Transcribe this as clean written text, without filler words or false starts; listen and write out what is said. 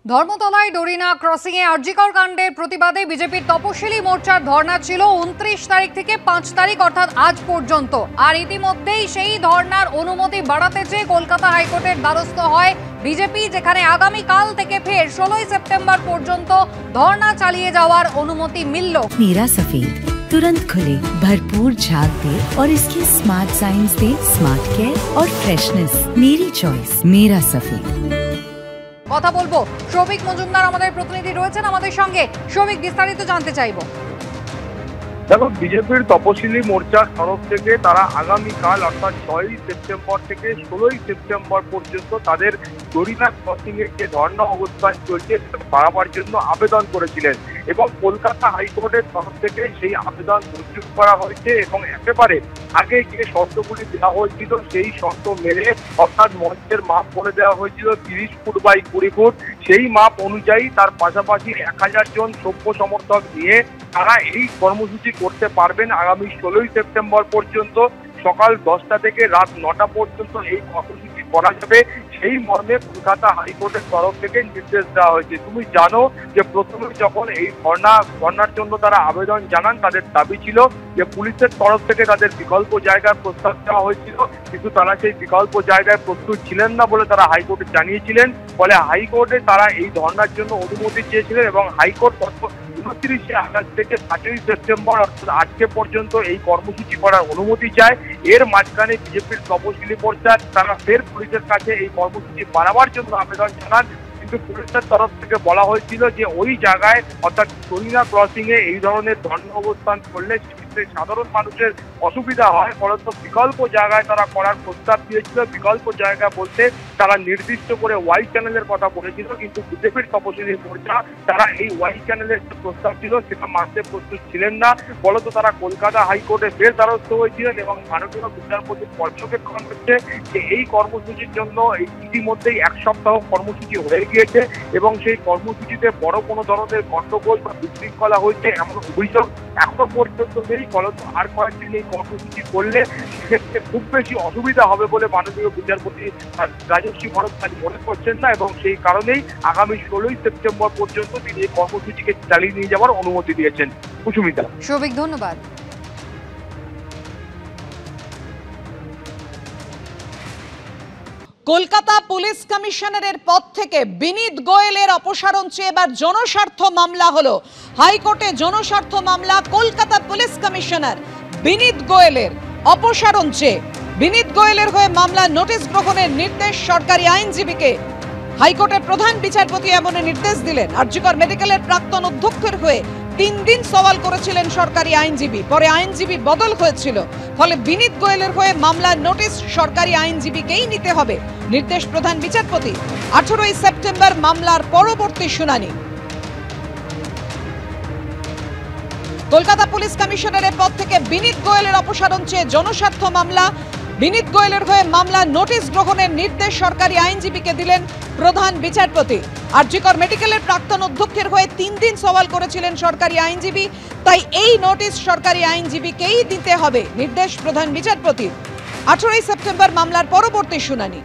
ধর্মতলায় ডোরিনা ক্রসিং এ আরজিকর কাণ্ডের প্রতিবাদে বিজেপির তপশিলি মোর্চার ধর্ণা ছিল 29 তারিখ থেকে 5 তারিখ অর্থাৎ আজ পর্যন্ত। আর ইতিমধ্যেই সেই ধর্ণার অনুমতি বাড়াতে চেয়ে কলকাতা হাইকোর্টের দ্বারস্থ হয় বিজেপি, যেখানে আগামী কাল থেকে ফের 16 সেপ্টেম্বর পর্যন্ত ধর্ণা চালিয়ে যাওয়ার অনুমতি মিলল। मेरा सफेद तुरंत खुले, भरपूर झाग दे और इसके स्मार्ट साइंस दे स्मार्ट केयर और फ्रेशनेस। मेरी चॉइस मेरा सफेद। কথা বলবো শৌভিক মজুমদার আমাদের প্রতিনিধি রয়েছেন আমাদের সঙ্গে। শৌভিক, বিস্তারিত জানতে চাইবো। দেখো, বিজেপির তপশিলি মোর্চার তরফ থেকে তারা আগামীকাল অর্থাৎ 6 সেপ্টেম্বর থেকে 16 সেপ্টেম্বর পর্যন্ত তাদের ডোরিনা ক্রসিং এর যে ধর্ণা অবস্থান চলছে বাড়াবার জন্য আবেদন করেছিলেন এবং কলকাতা হাইকোর্টের তরফ থেকে সেই আবেদন মঞ্জুর করা হয়েছে এবং একেবারে আগে যে শর্তগুলি দেওয়া হয়েছিল সেই শর্ত মেনে, অর্থাৎ মঞ্চের মাপ বলে দেওয়া হয়েছিল 30 ফুট বাই 20 ফুট, সেই মাপ অনুযায়ী তার পাশাপাশি 1000 জন সভ্য সমর্থক নিয়ে তারা এই কর্মসূচি করতে পারবেন। আগামী 16 সেপ্টেম্বর পর্যন্ত সকাল 10টা থেকে রাত 9টা পর্যন্ত এই কর্মসূচি করা যাবে, সেই মর্মে কলকাতা হাইকোর্টের তরফ থেকে নির্দেশ দেওয়া হয়েছে। তুমি জানো যে প্রথমে যখন এই ধর্ণার জন্য তারা আবেদন জানান, তাদের দাবি ছিল যে পুলিশের তরফ থেকে তাদের বিকল্প জায়গার প্রস্তাব দেওয়া হয়েছিল, কিন্তু তারা সেই বিকল্প জায়গায় প্রস্তুত ছিলেন না বলে তারা হাইকোর্টে জানিয়েছিলেন। ফলে হাইকোর্টে তারা এই ধর্ণার জন্য অনুমতি চেয়েছিলেন এবং হাইকোর্ট 29 আগস্ট থেকে 5 সেপ্টেম্বর অর্থাৎ আজকে পর্যন্ত এই কর্মসূচি করার অনুমতি চায়। এর মাঝখানে বিজেপির তপশিলি মোর্চা তারা ফের পুলিশের কাছে এই কর্মসূচি বাড়াবার জন্য আবেদন জানান, কিন্তু পুলিশের তরফ থেকে বলা হয়েছিল যে ওই জায়গায় অর্থাৎ ডোরিনা ক্রসিং এ এই ধরনের ধর্ণা অবস্থান করলে সাধারণ মানুষের অসুবিধা হয়, ফলত বিকল্প জায়গায় তারা করার প্রস্তাব দিয়েছিল। বিকল্প জায়গা বলতে তারা নির্দিষ্ট করে ওয়াই চ্যানেলের কথা বলেছিল, কিন্তু বিজেপির তপশিলি মোর্চা তারা এই ওয়াই চ্যানেলের যে প্রস্তাব ছিল সেটা মানতে প্রস্তুত ছিলেন না। ফলত তারা কলকাতা হাইকোর্টে ফের দ্বারস্থ হয়েছিলেন এবং ভারতীয় বিচারপতির পর্যবেক্ষণ হচ্ছে যে এই কর্মসূচির জন্য ইতিমধ্যেই 1 সপ্তাহ কর্মসূচি হয়ে গিয়েছে এবং সেই কর্মসূচিতে বড় কোনো ধরনের গণ্ডগোল বা বিশৃঙ্খলা হয়েছে এমন অভিযোগ এখনো পর্যন্ত নেই। ফলত আর কয়েকদিন এই কর্মসূচি করলে সেক্ষেত্রে খুব বেশি অসুবিধা হবে বলে মাননীয় বিচারপতি রাজশ্রী ভরদ্বাজ মনে করছেন না এবং সেই কারণেই আগামী 16 সেপ্টেম্বর পর্যন্ত তিনি এই কর্মসূচিকে চালিয়ে নিয়ে যাওয়ার অনুমতি দিয়েছেন। কুসুমিতা। শৌভিক, ধন্যবাদ। কলকাতা পুলিশ কমিশনারের পদ থেকে বিনীত গোয়েলের অপসারণ চেয়ে এবার জনস্বার্থ মামলা হলো। হাইকোর্টে জনস্বার্থ মামলা কলকাতা পুলিশ কমিশনার বিনীত গোয়েলের অপসারণ চেয়ে। বিনীত গোয়েলের হয়ে মামলা নোটিশ গ্রহণের নির্দেশ সরকারি আইনজীবীকে। হাইকোর্টের প্রধান বিচারপতি এমন নির্দেশ দিলেন। আরজিকর মেডিকেলের প্রাক্তন অধ্যক্ষের হয়ে 3 দিন সওয়াল করেছিলেন সরকারি আইনজীবী, পরে আইনজীবী বদল হয়েছিল, ফলে বিনীত গোয়েলের হয়ে মামলার নোটিশ সরকারি আইনজীবীকেই নিতে হবে। নির্দেশ প্রধান বিচারপতি। 18 সেপ্টেম্বর মামলার পরবর্তী শুনানি। কলকাতা পুলিশ কমিশনারের পদ থেকে বিনীত গোয়েলের অপসারণ চেয়ে জনস্বার্থ মামলা। বিনীত গোয়েলের হয়ে মামলার নোটিশ গ্রহণের নির্দেশ সরকারি আইনজীবীকে দিলেন প্রধান বিচারপতি। আরজিকর মেডিকেলের প্রাক্তন অধ্যক্ষের হয়ে 3 দিন সওয়াল করেছিলেন সরকারি আইনজীবী, তাই এই নোটিশ সরকারি আইনজীবীকেই দিতে হবে। নির্দেশ প্রধান বিচারপতি। 18 সেপ্টেম্বর মামলার পরবর্তী শুনানি।